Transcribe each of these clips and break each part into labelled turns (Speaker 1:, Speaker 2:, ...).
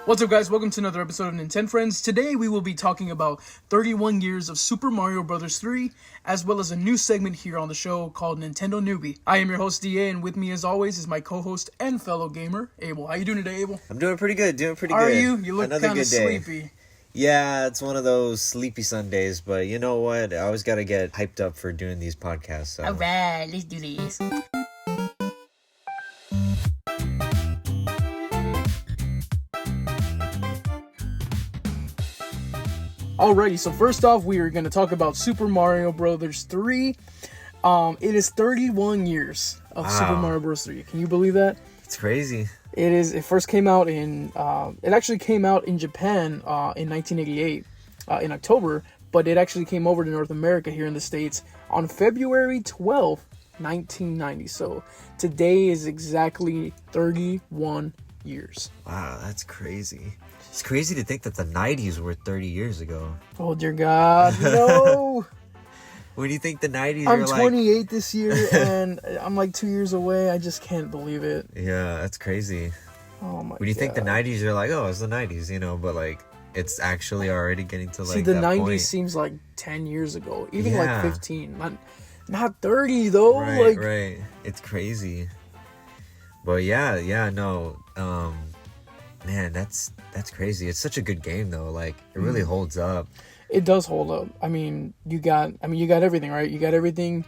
Speaker 1: What's up, guys? Welcome to another episode of Nintendo Friends. Today we will be talking about 31 years of Super Mario Bros. 3, as well as a new segment here on the show called Nintendo Newbie. I am your host, DA, and with me as always is my co-host and fellow gamer, Abel. How you doing today, Abel?
Speaker 2: I'm doing pretty good,
Speaker 1: Are you? You look kind of sleepy.
Speaker 2: Yeah, it's one of those sleepy Sundays, but you know what? I always gotta get hyped up for doing these podcasts. So.
Speaker 1: Alright, let's do this. Alrighty, so first off, we are going to talk about Super Mario Bros. 3. It is 31 years of Super Mario Bros. 3. Can you believe that?
Speaker 2: It's crazy.
Speaker 1: It first came out in, it actually came out in Japan in 1988, in October, but it actually came over to North America here in the States on February 12th, 1990. So today is exactly 31 years.
Speaker 2: Wow, that's crazy. It's crazy to think that the 90s were 30 years ago.
Speaker 1: Oh, dear God, no!
Speaker 2: When you think the 90s,
Speaker 1: I'm 28 this year, and I'm like 2 years away. I just can't believe it.
Speaker 2: Yeah, that's crazy.
Speaker 1: Oh, my God.
Speaker 2: When you think the 90s, you're like, oh, it's the 90s, you know, but like, it's actually already getting to like
Speaker 1: See, the
Speaker 2: that
Speaker 1: 90s
Speaker 2: point.
Speaker 1: Seems like 10 years ago. Even like 15. Not 30, though.
Speaker 2: Right. It's crazy. But no. Man, that's crazy. It's such a good game though. Like it really holds up.
Speaker 1: It does hold up. I mean, you got everything, right? You got everything.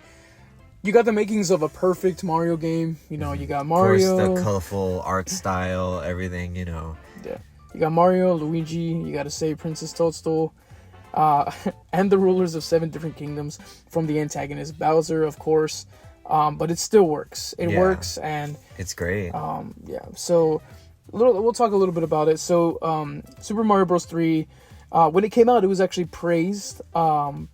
Speaker 1: You got the makings of a perfect Mario game. You know, you got Mario.
Speaker 2: Of course, the colorful art style, everything, you know.
Speaker 1: Yeah. You got Mario, Luigi, you got to save Princess Toadstool, and the rulers of 7 different kingdoms from the antagonist Bowser, of course. But it still works. It works, and
Speaker 2: it's great.
Speaker 1: So we'll talk a little bit about it. So Super Mario Bros. 3, when it came out, it was actually praised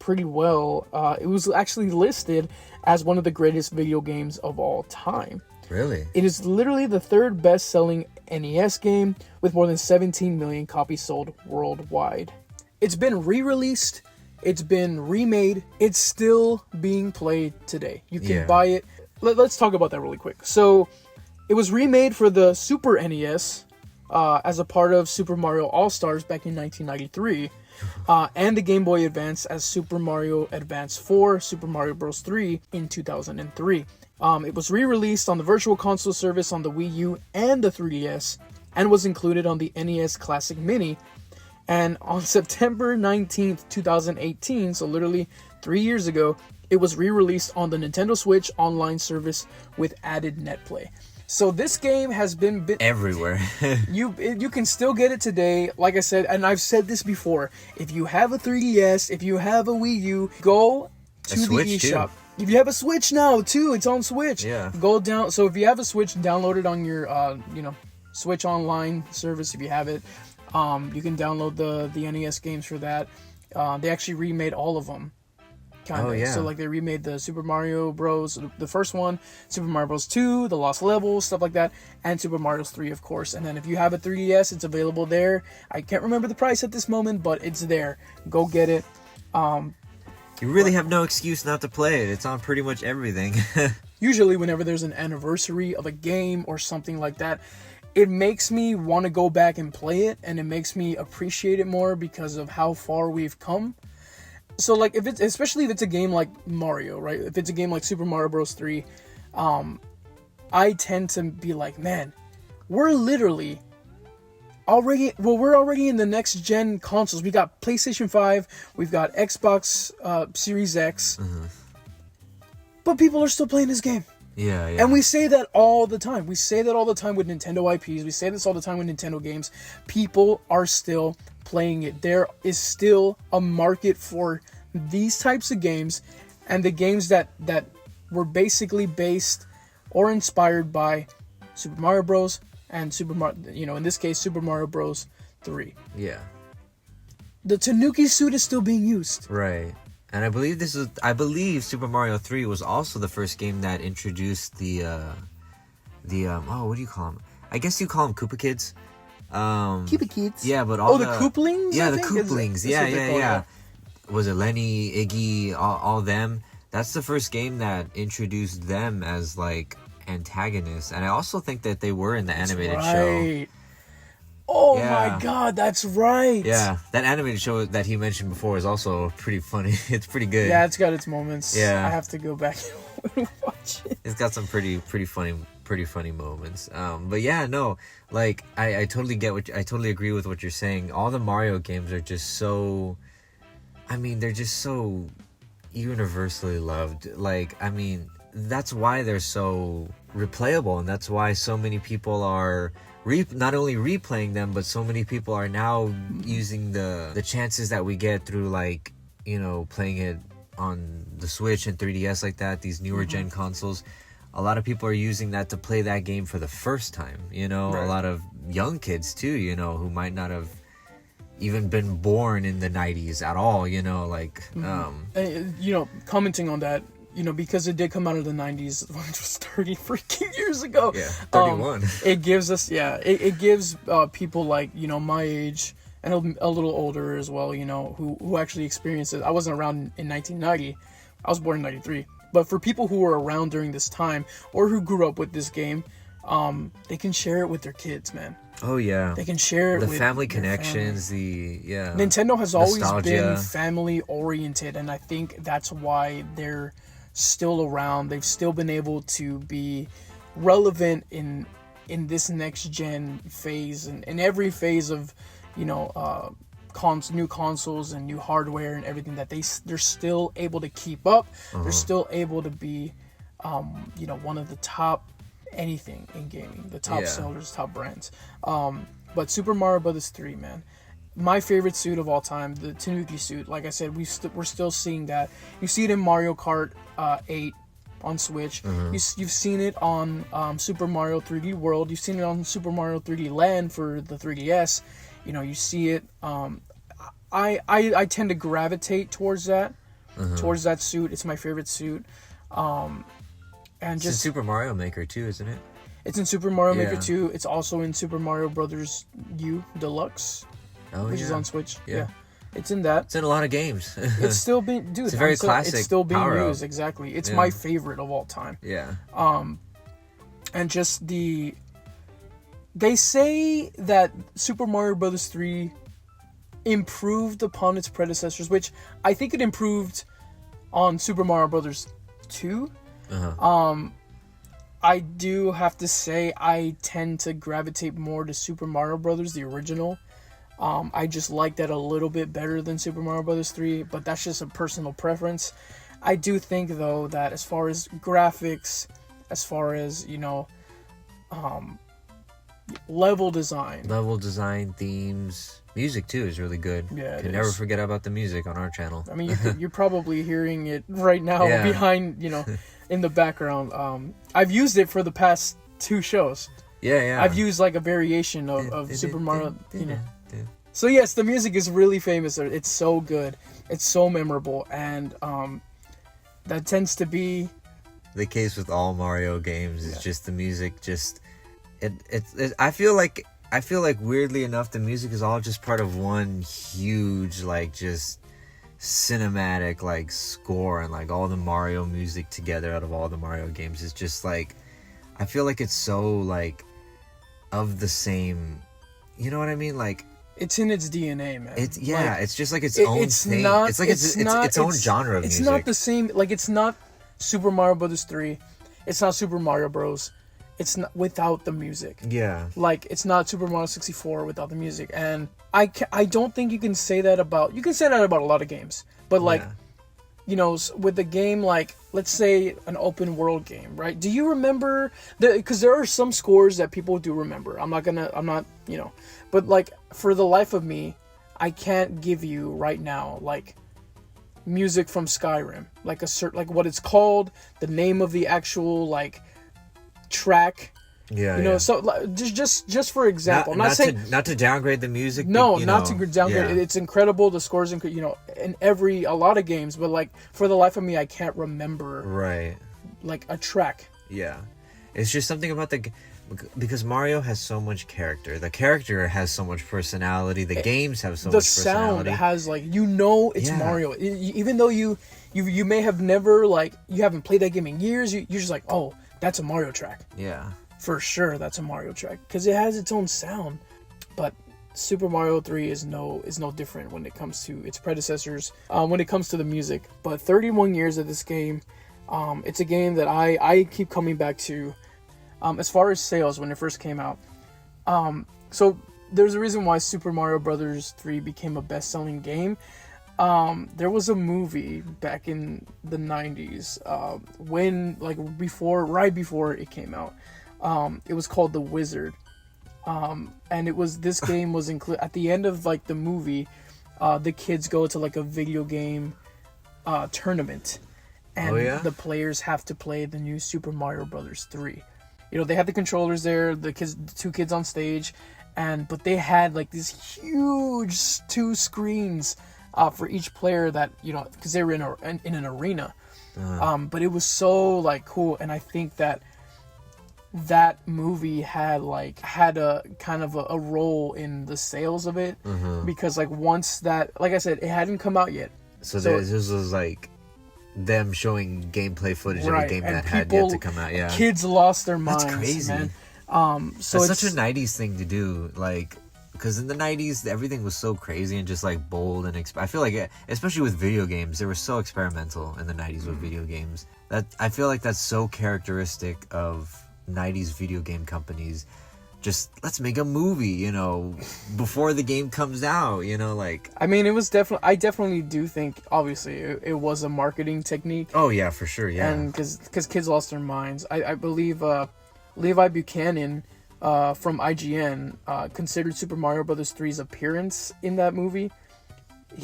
Speaker 1: pretty well. It was actually listed as one of the greatest video games of all time.
Speaker 2: Really?
Speaker 1: It is literally the third best-selling NES game with more than 17 million copies sold worldwide. It's been re-released. It's been remade. It's still being played today. You can buy it. Let's talk about that really quick. So it was remade for the Super NES as a part of Super Mario All-Stars back in 1993, and the Game Boy Advance as Super Mario Advance 4, Super Mario Bros. 3 in 2003. It was re-released on the Virtual Console service on the Wii U and the 3DS, and was included on the NES Classic Mini. And on September 19th, 2018, so literally 3 years ago, it was re-released on the Nintendo Switch online service with added netplay. So this game has been
Speaker 2: everywhere.
Speaker 1: You can still get it today. Like I said, and I've said this before, if you have a 3DS, if you have a Wii U, go to the eShop. If you have a Switch now too, it's on Switch.
Speaker 2: Yeah.
Speaker 1: Go down. So if you have a Switch, download it on your Switch online service if you have it. You can download the NES games for that. They actually remade all of them. So like they remade the Super Mario Bros. The first one, Super Mario Bros. 2, the Lost Levels, stuff like that, and Super Mario 3, of course. And then if you have a 3DS, it's available there. I can't remember the price at this moment, but it's there. Go get it.
Speaker 2: You really have no excuse not to play it. It's on pretty much everything.
Speaker 1: Usually whenever there's an anniversary of a game or something like that, it makes me want to go back and play it, and it makes me appreciate it more because of how far we've come. So, like, especially if it's a game like Mario, right? If it's a game like Super Mario Bros. 3, I tend to be like, man, we're literally we're already in the next gen consoles. We got PlayStation 5, we've got Xbox Series X, but people are still playing this game.
Speaker 2: Yeah.
Speaker 1: And we say that all the time. We say that all the time with Nintendo IPs. We say this all the time with Nintendo games. People are still playing it. There is still a market for these types of games, and the games that were basically based or inspired by Super Mario Bros. And Super Mario, in this case, Super Mario Bros. 3.
Speaker 2: Yeah.
Speaker 1: The Tanuki suit is still being used.
Speaker 2: Right. And I believe Super Mario 3 was also the first game that introduced what do you call them? I guess you call them Koopa Kids.
Speaker 1: Koopa Kids?
Speaker 2: Yeah, but all
Speaker 1: the Koopalings?
Speaker 2: Yeah, the Koopalings. Yeah. Was it Lenny, Iggy, all them? That's the first game that introduced them as like antagonists, and I also think that they were in the animated show.
Speaker 1: Oh
Speaker 2: Yeah.
Speaker 1: my god, that's right.
Speaker 2: Yeah, that animated show that he mentioned before is also pretty funny. It's pretty good.
Speaker 1: Yeah, it's got its moments.
Speaker 2: Yeah.
Speaker 1: I have to go back and watch it.
Speaker 2: It's got some pretty funny moments. But yeah, no, like I totally get I totally agree with what you're saying. All the Mario games are just so, I mean, they're just so universally loved. Like, I mean, that's why they're so replayable, and that's why so many people are not only replaying them, but so many people are now using the chances that we get through, like, you know, playing it on the Switch and 3DS like that, these newer gen consoles. A lot of people are using that to play that game for the first time, you know.
Speaker 1: Right.
Speaker 2: A lot of young kids too, you know, who might not have even been born in the 90s at all, you know, like
Speaker 1: And, you know, commenting on that, you know, because it did come out of the 90s, which was 30 freaking years ago.
Speaker 2: Yeah, 31.
Speaker 1: It gives us, it gives people like, you know, my age and a little older as well, you know, who actually experienced it. I wasn't around in 1990. I was born in 93. But for people who were around during this time or who grew up with this game, they can share it with their kids, man.
Speaker 2: Oh yeah,
Speaker 1: They can share it
Speaker 2: the
Speaker 1: with
Speaker 2: family
Speaker 1: their
Speaker 2: connections,
Speaker 1: family.
Speaker 2: the
Speaker 1: Nintendo has always
Speaker 2: nostalgia.
Speaker 1: been family oriented, and I think that's why they're still around. They've still been able to be relevant in this next gen phase and in every phase of, you know, new consoles and new hardware and everything, that they're still able to keep up. They're still able to be, you know, one of the top anything in gaming, the top sellers, top brands. But Super Mario Brothers 3, man, my favorite suit of all time, the Tanuki suit. Like I said, we're still seeing that. You see it in Mario Kart 8 on Switch. You've seen it on Super Mario 3D World. You've seen it on Super Mario 3D Land for the 3DS. You know, you see it. I tend to gravitate towards that suit. It's my favorite suit. And
Speaker 2: It's in Super Mario Maker too, isn't it?
Speaker 1: It's in Super Mario Maker
Speaker 2: Yeah.
Speaker 1: 2. It's also in Super Mario Brothers U Deluxe,
Speaker 2: Oh
Speaker 1: which
Speaker 2: yeah.
Speaker 1: is on Switch.
Speaker 2: Yeah.
Speaker 1: It's in that.
Speaker 2: It's in a lot of games.
Speaker 1: It's still being, dude.
Speaker 2: It's a very classic
Speaker 1: It's still being
Speaker 2: power-up.
Speaker 1: used. Exactly. It's
Speaker 2: Yeah.
Speaker 1: my favorite of all time.
Speaker 2: Yeah.
Speaker 1: And just they say that Super Mario Brothers 3 improved upon its predecessors, which I think it improved on Super Mario Brothers 2. I do have to say I tend to gravitate more to Super Mario Brothers, the original. I just like that a little bit better than Super Mario Brothers 3, but that's just a personal preference. I do think, though, that as far as graphics, as far as, you know, level design,
Speaker 2: themes, music too is really good.
Speaker 1: Yeah, it
Speaker 2: Can never
Speaker 1: is.
Speaker 2: forget about the music on our channel.
Speaker 1: I mean, you're probably hearing it right now
Speaker 2: Yeah.
Speaker 1: behind, you know, in the background. I've used it for the past 2 shows.
Speaker 2: Yeah.
Speaker 1: I've used like a variation of Super Mario, you know. So yes, the music is really famous. It's so good. It's so memorable, and that tends to be
Speaker 2: The case with all Mario games is just the music. Just it. I feel like weirdly enough, the music is all just part of one huge, like, just cinematic, like, score, and like all the Mario music together out of all the Mario games is just like, I feel like it's so like of the same, you know what I mean? Like,
Speaker 1: it's in its DNA, man.
Speaker 2: it's
Speaker 1: Like,
Speaker 2: it's just like its own thing.
Speaker 1: not.
Speaker 2: It's like its own genre of
Speaker 1: it's
Speaker 2: music.
Speaker 1: not the same. Like, it's not Super Mario Brothers 3. It's not Super Mario Bros. It's not without the music.
Speaker 2: Yeah.
Speaker 1: Like, it's not Super Mario 64 without the music. And I don't think you can say that about... You can say that about a lot of games. But, like,
Speaker 2: Yeah.
Speaker 1: you know, with a game like, let's say, an open world game, right? Do you remember... Because there are some scores that people do remember. I'm not, you know... But, like, for the life of me, I can't give you right now, like, music from Skyrim. Like, like what it's called, the name of the actual, like... track,
Speaker 2: Yeah,
Speaker 1: you know, so like, just for example, I'm not saying
Speaker 2: not to downgrade the music.
Speaker 1: no,
Speaker 2: but,
Speaker 1: not to downgrade.
Speaker 2: yeah.
Speaker 1: It's incredible. The scores, you know, in a lot of games, but like for the life of me, I can't remember
Speaker 2: Right.
Speaker 1: like a track.
Speaker 2: Yeah, it's just something about because Mario has so much character. The character has so much personality. The games have so
Speaker 1: The
Speaker 2: much personality.
Speaker 1: sound has like, you know, it's
Speaker 2: Yeah.
Speaker 1: Mario. Even though you may have never, like, you haven't played that game in years, you're just like, oh, that's a Mario track.
Speaker 2: Yeah.
Speaker 1: For sure, that's a Mario track because it has its own sound. but Super Mario 3 is no different when it comes to its predecessors, when it comes to the music. But 31 years of this game, it's a game that I keep coming back to. As far as sales, when it first came out, so there's a reason why Super Mario Brothers 3 became a best-selling game. There was a movie back in the 90s, right before it came out. It was called The Wizard. And this game was included at the end of like the movie. The kids go to like a video game tournament, and the players have to play the new Super Mario Brothers 3. They had the controllers there, the two kids on stage, but they had like these huge 2 screens for each player that because they were in an arena. But it was so like cool, and I think that movie had a kind of a role in the sales of it, because like once that, like I said, it hadn't come out yet.
Speaker 2: So this was like them showing gameplay footage of a game that had yet to come out. Yeah,
Speaker 1: kids lost their minds.
Speaker 2: That's crazy,
Speaker 1: man. So
Speaker 2: it's such a 90s thing to do, like, because in the 90s everything was so crazy and just like bold and I feel like especially with video games, they were so experimental in the 90s with video games. That I feel like that's so characteristic of 90s video game companies. Just let's make a movie, before the game comes out, like. I
Speaker 1: mean, I definitely do think, obviously, it was a marketing technique.
Speaker 2: Oh yeah, for sure, yeah.
Speaker 1: And because kids lost their minds. I believe Levi Buchanan from IGN considered Super Mario Bros. 3's appearance in that movie.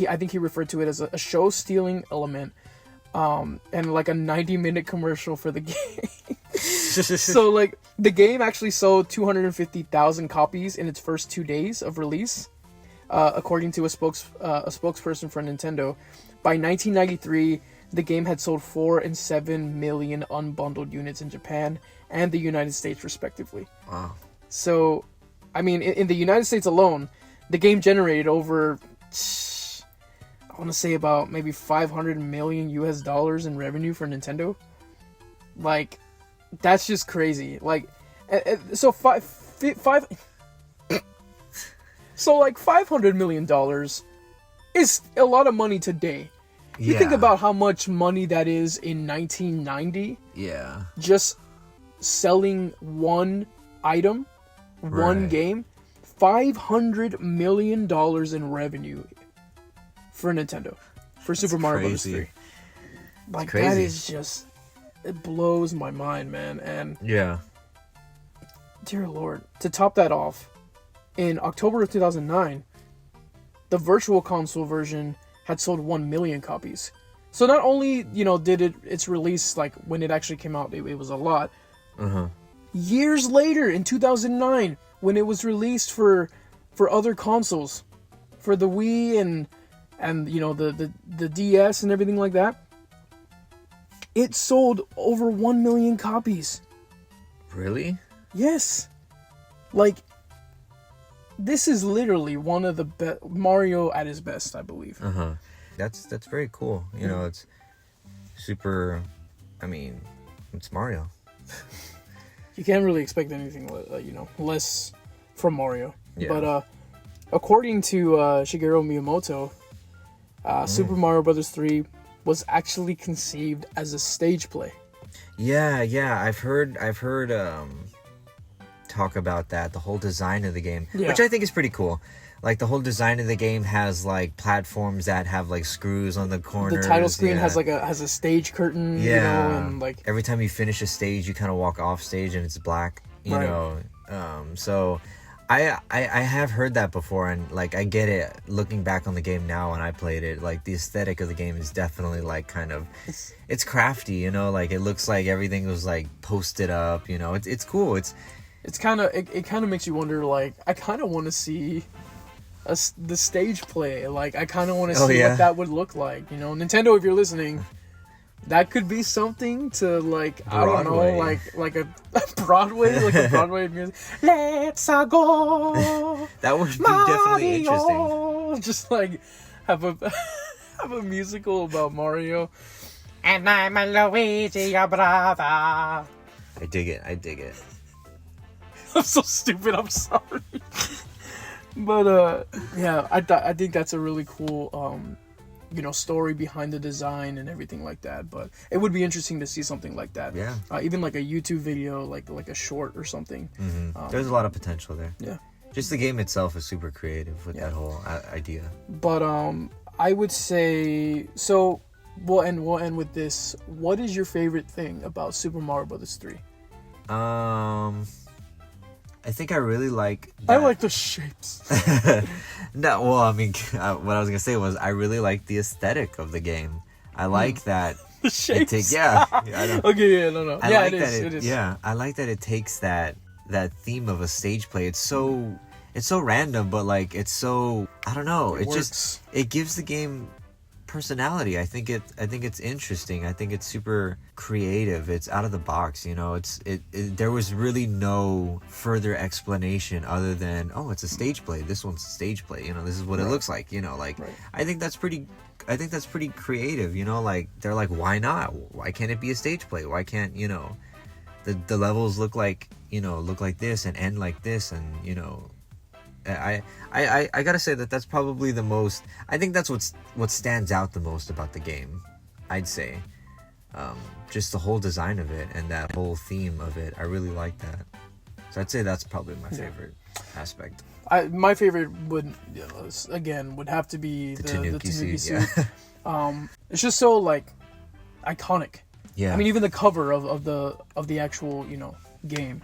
Speaker 1: I think he referred to it as a show-stealing element, and like a 90-minute commercial for the game. So like the game actually sold 250,000 copies in its first 2 days of release, according to a spokesperson for Nintendo. By 1993, the game had sold 4 and 7 million unbundled units in Japan and the United States, respectively.
Speaker 2: Wow.
Speaker 1: So, I mean, in the United States alone, the game generated over, I want to say about maybe $500 million US in revenue for Nintendo. Like, that's just crazy. Like, so so like $500 million is a lot of money today. You think about how much money that is in 1990.
Speaker 2: Yeah.
Speaker 1: Just selling one item, one game, $500 million in revenue for Nintendo, for Super Mario Bros. 3. Like, that is just, it blows my mind, man. And dear Lord, to top that off, in October of 2009, the Virtual Console version had sold 1 million copies. So not only, did its release, like, when it actually came out, it was a lot. Years later, in 2009, when it was released for other consoles, for the Wii and the DS and everything like that, it sold over 1 million copies.
Speaker 2: Really?
Speaker 1: Yes. Like, this is literally one of the best Mario at his best, I believe.
Speaker 2: That's very cool. It's super. I mean, it's Mario.
Speaker 1: You can't really expect anything, less from Mario. Yeah. But according to Shigeru Miyamoto, Super Mario Bros. 3 was actually conceived as a stage play.
Speaker 2: Yeah, I've heard talk about that, the whole design of the game, which I think is pretty cool. Like, the whole design of the game has like platforms that have like screws on the corners.
Speaker 1: The title screen has a stage curtain, and like
Speaker 2: every time you finish a stage, you kind of walk off stage and it's black, you know. So I have heard that before, and like I get it looking back on the game now when I played it. Like, the aesthetic of the game is definitely like kind of it's crafty, like it looks like everything was like posted up, it's cool. It
Speaker 1: kind of makes you wonder, like, I kind of want to see the stage play. Like, I kind of want to see what that would look like. Nintendo, if you're listening, that could be something to, like, Broadway. I don't know, like a Broadway, like a Broadway music. Let's go.
Speaker 2: That would be
Speaker 1: Mario.
Speaker 2: definitely interesting.
Speaker 1: Just like have a musical about Mario. And I'm a Luigi, your brother.
Speaker 2: I dig it.
Speaker 1: I'm so stupid. I'm sorry. But yeah, I think that's a really cool story behind the design and everything like that. But it would be interesting to see something like that.
Speaker 2: Yeah.
Speaker 1: Even like a YouTube video, like a short or something.
Speaker 2: There's a lot of potential there.
Speaker 1: Yeah.
Speaker 2: Just the game itself is super creative with that whole idea.
Speaker 1: But I would say so. We'll end with this. What is your favorite thing about Super Mario Bros. 3?
Speaker 2: I think I really like
Speaker 1: I like the shapes.
Speaker 2: No, well, I mean, what I was gonna say was I really like the aesthetic of the game. I like that
Speaker 1: The shapes.
Speaker 2: I don't,
Speaker 1: Okay, yeah, no.
Speaker 2: I
Speaker 1: Yeah,
Speaker 2: like
Speaker 1: it
Speaker 2: that
Speaker 1: is. It is.
Speaker 2: Yeah, I like that it takes that theme of a stage play. It's so random, but like it's so, I don't know.
Speaker 1: It
Speaker 2: just it gives the game personality. I think it's interesting. I think it's super creative. It's out of the box, you know. There was really no further explanation other than, oh, it's a stage play. This one's a stage play. You know, this is what it looks like. You know, like I think that's pretty creative. You know, like they're like, why not? Why can't it be a stage play? Why can't, you know, the levels look like this and end like this, and you know. I gotta say that's probably the most. I think that's what stands out the most about the game. I'd say, just the whole design of it and that whole theme of it. I really like that. So I'd say that's probably my favorite aspect.
Speaker 1: My favorite would have to be the
Speaker 2: Tanuki
Speaker 1: suit.
Speaker 2: Yeah.
Speaker 1: It's just so like iconic.
Speaker 2: Yeah.
Speaker 1: I mean, even the cover of the actual game.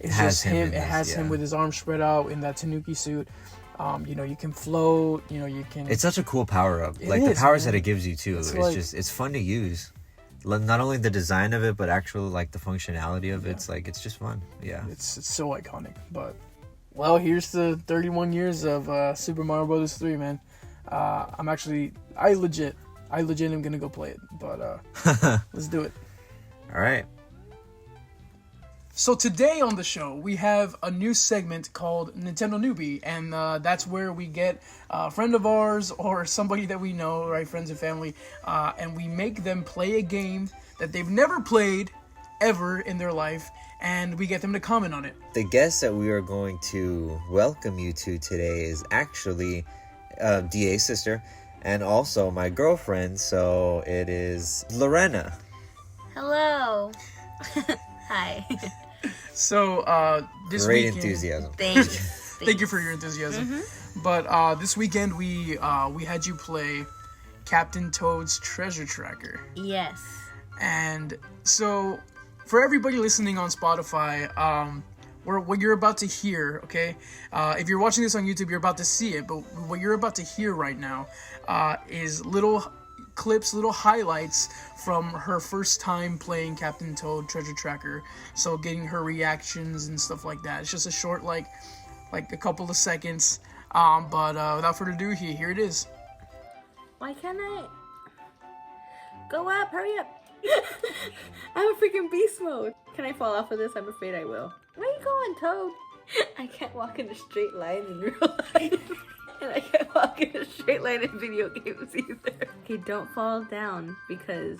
Speaker 1: It's just him. It has him with his arms spread out in that Tanuki suit. You can float. You can.
Speaker 2: It's such a cool power up. Like the powers that it gives you too. It's fun to use. Not only the design of it, but actual like the functionality of it. It's just fun. Yeah.
Speaker 1: It's so iconic. But well, here's the 31 years of Super Mario Bros. 3, man. I legit am gonna go play it. But let's do it.
Speaker 2: All right.
Speaker 1: So today on the show, we have a new segment called Nintendo Newbie, and that's where we get a friend of ours or somebody that we know, right, friends and family, and we make them play a game that they've never played ever in their life, and we get them to comment on it.
Speaker 2: The guest that we are going to welcome you to today is actually DA's sister, and also my girlfriend, so it is Lorena.
Speaker 3: Hello. Hi.
Speaker 1: So this
Speaker 2: Great
Speaker 1: weekend,
Speaker 2: enthusiasm.
Speaker 3: Thanks.
Speaker 1: Thank you for your enthusiasm. But this weekend we had you play Captain Toad's Treasure Tracker.
Speaker 3: Yes.
Speaker 1: And so for everybody listening on Spotify, what you're about to hear, okay? If you're watching this on YouTube, you're about to see it, but what you're about to hear right now is little clips, little highlights from her first time playing Captain Toad Treasure Tracker. So getting her reactions and stuff like that. It's just a short, like a couple of seconds. But without further ado, here it is.
Speaker 3: Why can't I? Go up, hurry up. I'm a freaking beast mode. Can I fall off of this? I'm afraid I will. Where are you going, Toad? I can't walk in a straight line in real life. And I can't walk in a straight line in video games either. Okay, don't fall down because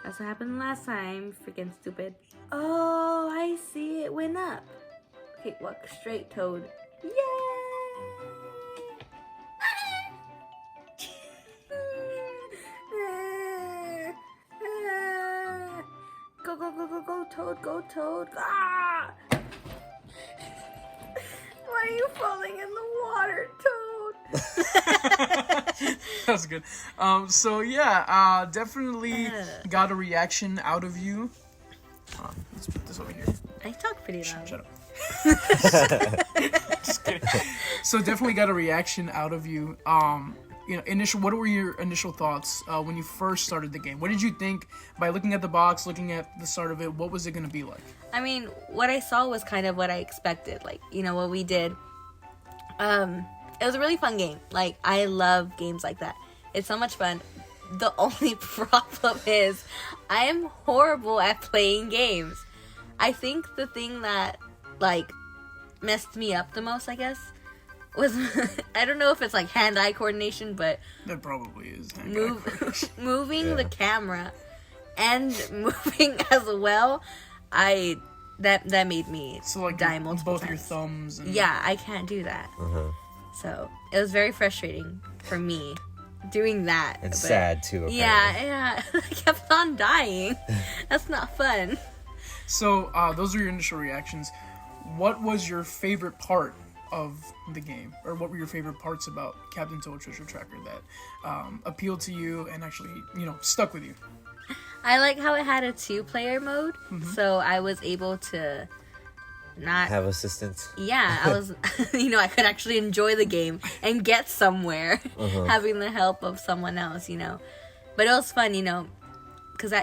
Speaker 3: that's what happened last time. Freaking stupid. Oh, I see. It went up. Okay, walk straight, Toad. Yay! Go, Toad, go, Toad. Ah! Why are you falling in the water, Toad?
Speaker 1: That was good. So yeah, definitely got a reaction out of you. Let's put this over here.
Speaker 3: I talk pretty loud.
Speaker 1: Shut up. Just kidding. So definitely got a reaction out of you. What were your initial thoughts when you first started the game? What did you think by looking at the box, looking at the start of it? What was it going to be like?
Speaker 3: I mean, what I saw was kind of what I expected. Like, what we did. It was a really fun game. Like, I love games like that. It's so much fun. The only problem is I am horrible at playing games. I think the thing that, like, messed me up the most, I guess, was, I don't know if it's like hand-eye coordination, but
Speaker 1: There probably is.
Speaker 3: moving the camera and moving as well, I that made me
Speaker 1: So like
Speaker 3: die multiple
Speaker 1: both
Speaker 3: times.
Speaker 1: your thumbs. And...
Speaker 3: Yeah, I can't do that.
Speaker 2: Uh-huh.
Speaker 3: So it was very frustrating for me doing that.
Speaker 2: And
Speaker 3: but
Speaker 2: sad too. Apparently.
Speaker 3: Yeah, I kept on dying. That's not fun.
Speaker 1: So those are your initial reactions. What was your favorite part of the game, or what were your favorite parts about Captain Toad Treasure Tracker that appealed to you and actually, stuck with you?
Speaker 3: I like how it had a 2-player mode, so I was able to not
Speaker 2: have assistance.
Speaker 3: Yeah, I was, I could actually enjoy the game and get somewhere having the help of someone else, But it was fun, because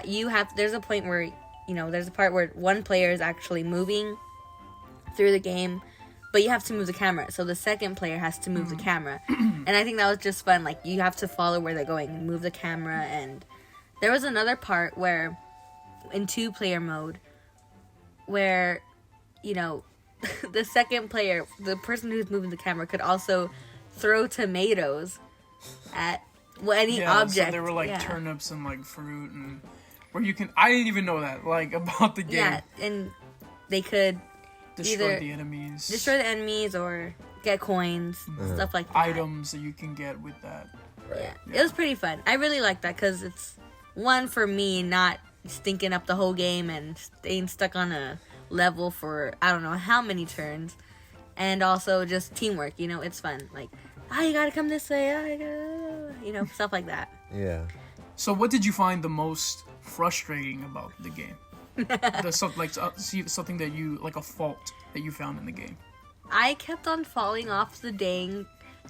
Speaker 3: there's a point where, there's a part where one player is actually moving through the game, but you have to move the camera. So the second player has to move the camera. And I think that was just fun. Like, you have to follow where they're going, move the camera. And there was another part where, in 2-player mode, where, the second player, the person who's moving the camera, could also throw tomatoes at any object.
Speaker 1: So there were like turnips and like fruit, and where you can. I didn't even know that about the game.
Speaker 3: Yeah, and they could
Speaker 1: destroy the enemies,
Speaker 3: or get coins, stuff like that.
Speaker 1: Items that you can get with that.
Speaker 3: Yeah, it was pretty fun. I really liked that because it's one for me not stinking up the whole game and staying stuck on a level for I don't know how many turns, and also just teamwork. It's fun. Like, you gotta come this way. Stuff like that.
Speaker 2: Yeah.
Speaker 1: So, what did you find the most frustrating about the game? Something that you like, a fault that you found in the game.
Speaker 3: I kept on falling off the dang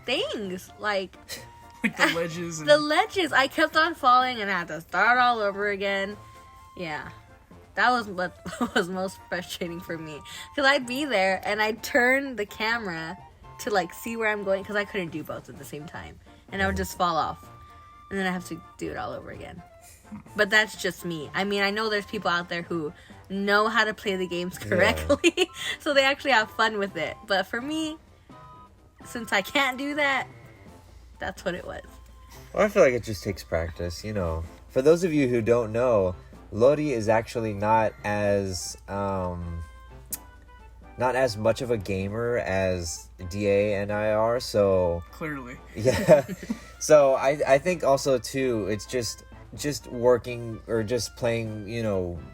Speaker 3: things, like
Speaker 1: the ledges.
Speaker 3: The ledges. I kept on falling and I had to start all over again. Yeah. That was what was most frustrating for me. Because I'd be there and I'd turn the camera to like see where I'm going, because I couldn't do both at the same time. And I would just fall off. And then I have to do it all over again. But that's just me. I mean, I know there's people out there who know how to play the games correctly. So they actually have fun with it. But for me, since I can't do that, that's what it was.
Speaker 2: Well, I feel like it just takes practice, For those of you who don't know, Lori is actually not as much of a gamer as DA and I are, so
Speaker 1: clearly.
Speaker 2: Yeah. So I think also too, it's just working or just playing,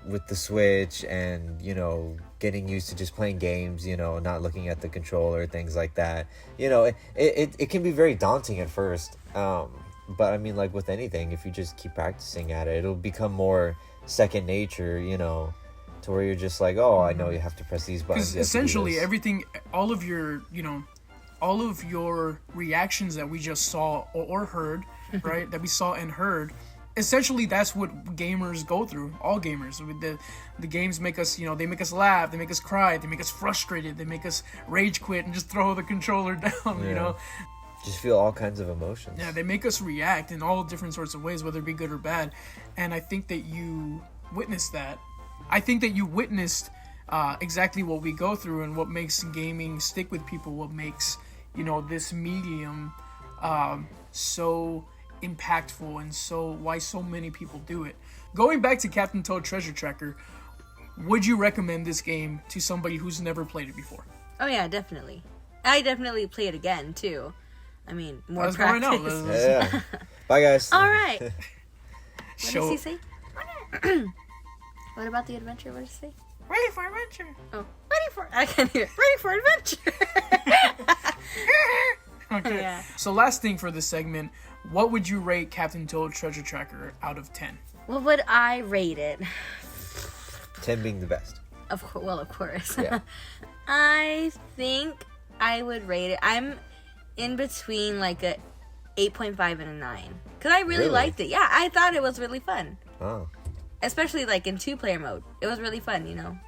Speaker 2: with the Switch and, getting used to just playing games, not looking at the controller, things like that. It can be very daunting at first. But I mean, like with anything, if you just keep practicing at it, it'll become more second nature, to where you're just like, oh, I know you have to press these buttons.
Speaker 1: Because essentially everything, all of your reactions that we just saw or heard, right? That we saw and heard, essentially that's what gamers go through. All gamers. The games make us, they make us laugh, they make us cry, they make us frustrated, they make us rage quit and just throw the controller down,
Speaker 2: Just feel all kinds of emotions.
Speaker 1: Yeah, they make us react in all different sorts of ways, whether it be good or bad. And I think that you witnessed that. I think that you witnessed exactly what we go through and what makes gaming stick with people, what makes, this medium so impactful and why so many people do it. Going back to Captain Toad Treasure Tracker, would you recommend this game to somebody who's never played it before?
Speaker 3: Oh yeah, definitely. I definitely play it again too. I mean, more
Speaker 1: Let's
Speaker 3: practice.
Speaker 1: go right now.
Speaker 2: Yeah. Bye, guys.
Speaker 3: All right. What
Speaker 1: Show.
Speaker 3: does he say? What about the adventure? What does he say?
Speaker 1: Ready for adventure.
Speaker 3: Oh, I can't hear. Ready for adventure.
Speaker 1: Okay.
Speaker 3: Yeah.
Speaker 1: So last thing for this segment, what would you rate Captain Toad Treasure Tracker out of 10?
Speaker 3: What would I rate it?
Speaker 2: 10 being the best.
Speaker 3: Of course.
Speaker 2: Yeah.
Speaker 3: I think I would rate it. I'm in between like a 8.5 and a 9. Because I really liked it. Yeah, I thought it was really fun.
Speaker 2: Oh.
Speaker 3: Especially like in 2-player mode. It was really fun,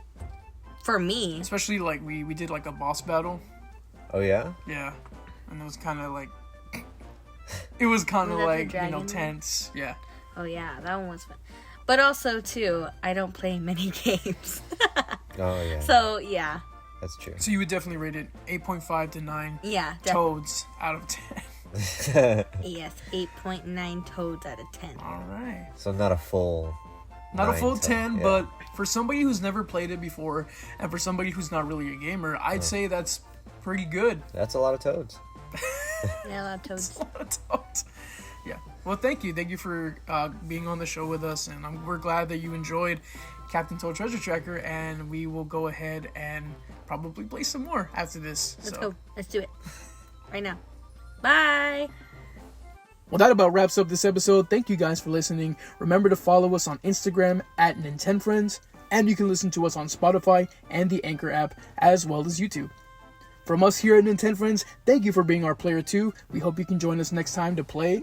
Speaker 3: For me.
Speaker 1: Especially like we did like a boss battle.
Speaker 2: Oh, yeah?
Speaker 1: Yeah. And it was kind of like... It was kind of like, tense. Yeah.
Speaker 3: Oh, yeah. That one was fun. But also, too, I don't play many games.
Speaker 2: Oh, yeah.
Speaker 3: So, yeah.
Speaker 2: That's true.
Speaker 1: So you would definitely rate it 8.5 to 9
Speaker 3: Yeah.
Speaker 1: Toads out of 10.
Speaker 3: Yes, 8.9 Toads out of 10.
Speaker 1: All right.
Speaker 2: So not a full...
Speaker 1: Not a full
Speaker 2: 9,
Speaker 1: 10,
Speaker 2: yeah.
Speaker 1: but For somebody who's never played it before, and for somebody who's not really a gamer, I'd say that's pretty good.
Speaker 2: That's a lot of toads.
Speaker 3: Yeah, a lot of toads.
Speaker 1: That's a lot of toads. Yeah. Well, thank you. Thank you for being on the show with us, and we're glad that you enjoyed Captain Toad Treasure Tracker, and we will go ahead and probably play some more after this.
Speaker 3: Let's go. Let's do it. Right now. Bye.
Speaker 1: Well, that about wraps up this episode. Thank you guys for listening. Remember to follow us on Instagram at NintenFriends, and you can listen to us on Spotify and the Anchor app, as well as YouTube. From us here at NintenFriends, thank you for being our player too. We hope you can join us next time to play